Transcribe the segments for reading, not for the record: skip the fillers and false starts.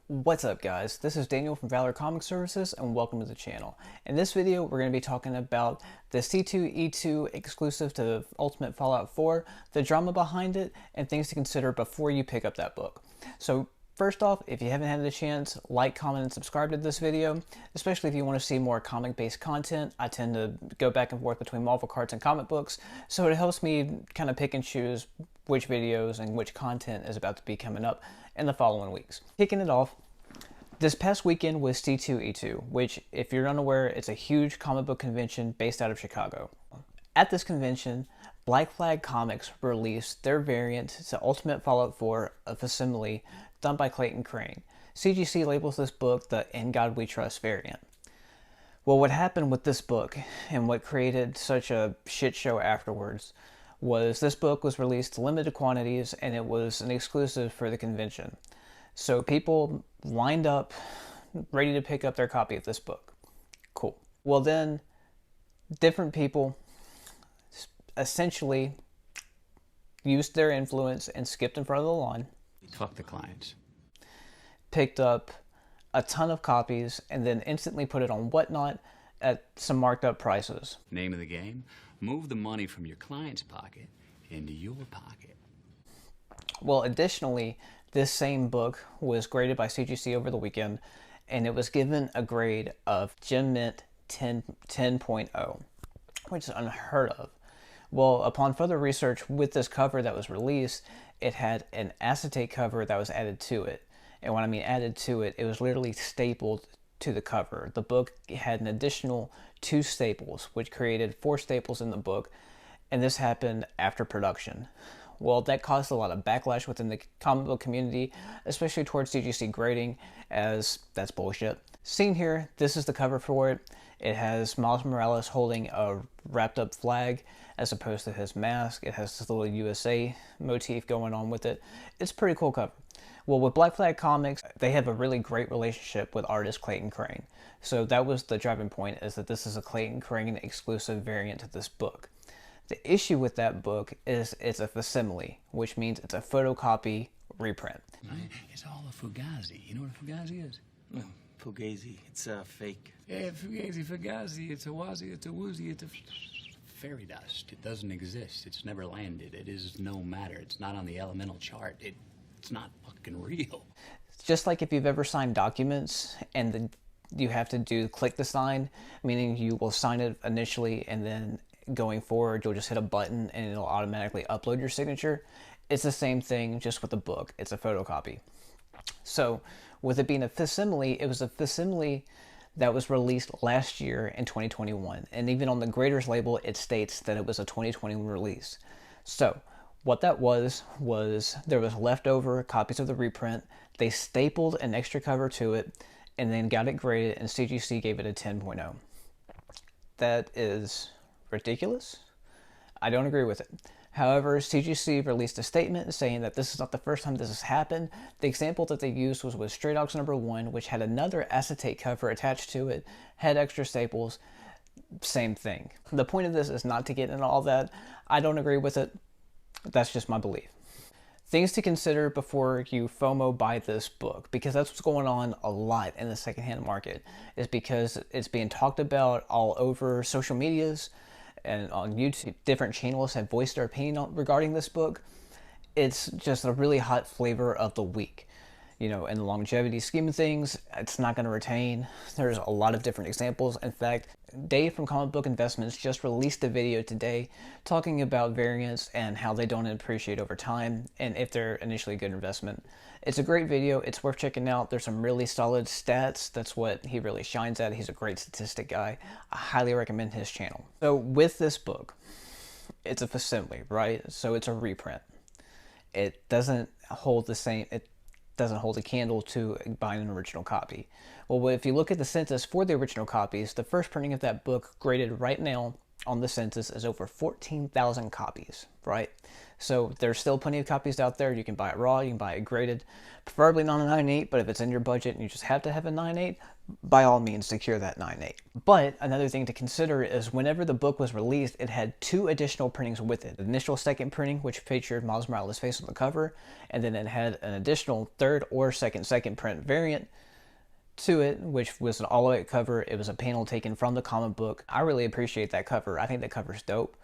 What's up guys, this is Daniel from Valor Comic Services and welcome to the channel. In this video we're going to be talking about the C2E2 exclusive to Ultimate Fallout 4, the drama behind it, and things to consider before you pick up that book. So first off, if you haven't had a chance, like, comment, and subscribe to this video, especially if you want to see more comic-based content. I tend to go back and forth between Marvel cards and comic books, so it helps me kind of pick and choose which videos and which content is about to be coming up in the following weeks. Kicking it off, this past weekend was C2E2, which, if you're unaware, it's a huge comic book convention based out of Chicago. At this convention, Black Flag Comics released their variant to Ultimate Fallout 4, a facsimile done by Clayton Crane. CGC labels this book the In God We Trust variant. Well, what happened with this book, and what created such a shit show afterwards, was this book was released to limited quantities and it was an exclusive for the convention. So people lined up ready to pick up their copy of this book. Cool. Well then, different people essentially used their influence and skipped in front of the line. Fuck the clients. Picked up a ton of copies and then instantly put it on Whatnot at some marked up prices. Name of the game? Move the money from your client's pocket into your pocket. Well, additionally, this same book was graded by CGC over the weekend, and it was given a grade of Gem Mint 10.0, which is unheard of. Well, upon further research with this cover that was released, it had an acetate cover that was added to it. And when I mean added to it, it was literally stapled to the cover. The book had an additional 2 staples, which created 4 staples in the book, and this happened after production. Well, that caused a lot of backlash within the comic book community, especially towards CGC Grading, as that's bullshit. Seen here, this is the cover for it. It has Miles Morales holding a wrapped up flag as opposed to his mask. It has this little USA motif going on with it. It's a pretty cool cover. Well, with Black Flag Comics, they have a really great relationship with artist Clayton Crane. So that was the driving point, is that this is a Clayton Crane exclusive variant to this book. The issue with that book is it's a facsimile, which means it's a photocopy reprint. Right? It's all a fugazi. You know what a fugazi is? Oh, fugazi. It's fake. Yeah, fugazi. It's a wazi, it's a woozy, it's a fairy dust. It doesn't exist. It's never landed. It is no matter. It's not on the elemental chart. It's not fucking real. Just like if you've ever signed documents and you have to click the sign, meaning you will sign it initially and then going forward you'll just hit a button and it'll automatically upload your signature. It's the same thing, just with the book. It's a photocopy. So with it being a facsimile, it was a facsimile that was released last year in 2021, and even on the graders label it states that it was a 2021 release. So what that was there was leftover copies of the reprint. They stapled an extra cover to it and then got it graded, and CGC gave it a 10.0. That is ridiculous. I don't agree with it. However, CGC released a statement saying that this is not the first time this has happened. The example that they used was with Stray Dogs #1, which had another acetate cover attached to it, had extra staples, same thing. The point of this is not to get into all that. I don't agree with it. That's just my belief. Things to consider before you FOMO buy this book, because that's what's going on a lot in the secondhand market, is because it's being talked about all over social medias and on YouTube. Different channels have voiced their opinion regarding this book. It's just a really hot flavor of the week. You know, in the longevity scheme of things, it's not going to retain. There's a lot of different examples. In fact, Dave from Comic Book Investments just released a video today talking about variants and how they don't appreciate over time and if they're initially a good investment. It's a great video. It's worth checking out. There's some really solid stats. That's what he really shines at. He's a great statistic guy. I highly recommend his channel. So with this book, it's a facsimile, right? So it's a reprint. It doesn't hold the same... doesn't hold a candle to buying an original copy. Well, if you look at the census for the original copies, the first printing of that book graded right now on the census is over 14,000 copies, right? So there's still plenty of copies out there. You can buy it raw, you can buy it graded, preferably not a 9.8, but if it's in your budget and you just have to have a 9.8, by all means secure that 9.8. But another thing to consider is whenever the book was released, it had 2 additional printings with it. The initial second printing, which featured Miles Morales' face on the cover, and then it had an additional third or second print variant to it, which was an all-white cover. It was a panel taken from the comic book. I really appreciate that cover. I think that cover's dope,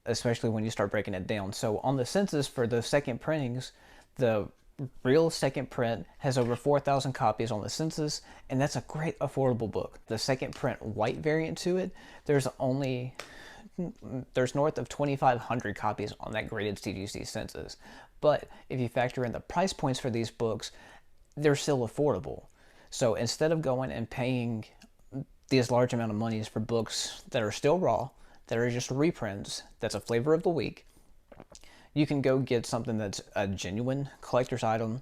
especially when you start breaking it down. So on the census for the second printings, the real second print has over 4,000 copies on the census, and that's a great affordable book. The second print white variant to it, there's north of 2,500 copies on that graded CGC census. But if you factor in the price points for these books, they're still affordable. So instead of going and paying these large amount of monies for books that are still raw, that are just reprints, that's a flavor of the week, you can go get something that's a genuine collector's item,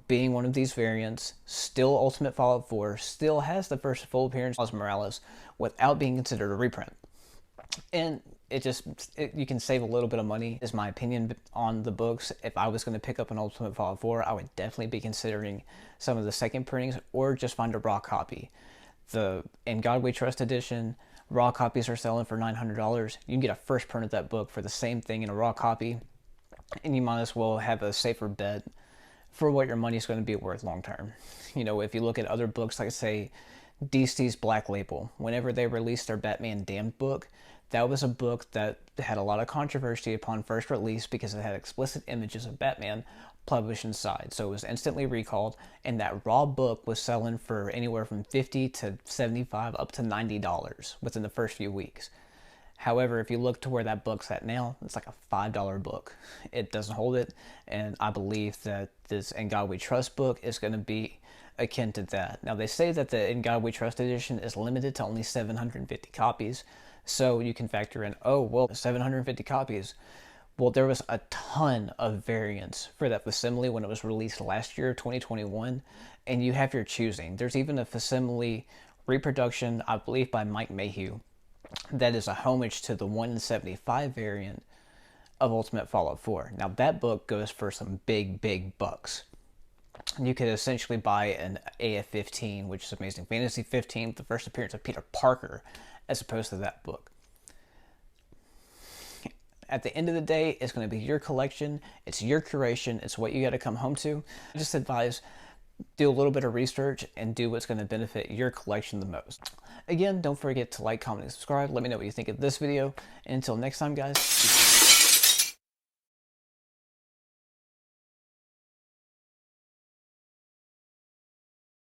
being one of these variants, still Ultimate Fallout 4, still has the first full appearance of Miles Morales without being considered a reprint. And you can save a little bit of money, is my opinion on the books. If I was going to pick up an Ultimate Fallout 4, I would definitely be considering some of the second printings or just find a raw copy. The In God We Trust edition, raw copies are selling for $900. You can get a first print of that book for the same thing in a raw copy, and you might as well have a safer bet for what your money is going to be worth long term. You know, if you look at other books, like say DC's Black Label, whenever they released their Batman Damned book, that was a book that had a lot of controversy upon first release because it had explicit images of Batman published inside. So it was instantly recalled, and that raw book was selling for anywhere from $50 to $75 up to $90 within the first few weeks. However, if you look to where that book's at now, it's like a $5 book. It doesn't hold it, and I believe that this In God We Trust book is going to be akin to that. Now, they say that the In God We Trust edition is limited to only 750 copies, so you can factor in, oh, well, 750 copies. Well, there was a ton of variants for that facsimile when it was released last year, 2021, and you have your choosing. There's even a facsimile reproduction, I believe, by Mike Mayhew, that is a homage to the 1/75 variant of Ultimate Fallout 4. Now, that book goes for some big bucks. You could essentially buy an AF-15, which is Amazing Fantasy 15, the first appearance of Peter Parker, as opposed to that book. At the end of the day, it's going to be your collection, it's your curation, it's what you got to come home to. I just advise, do a little bit of research and do what's going to benefit your collection the most. Again, don't forget to like, comment, and subscribe. Let me know what you think of this video. And until next time, guys,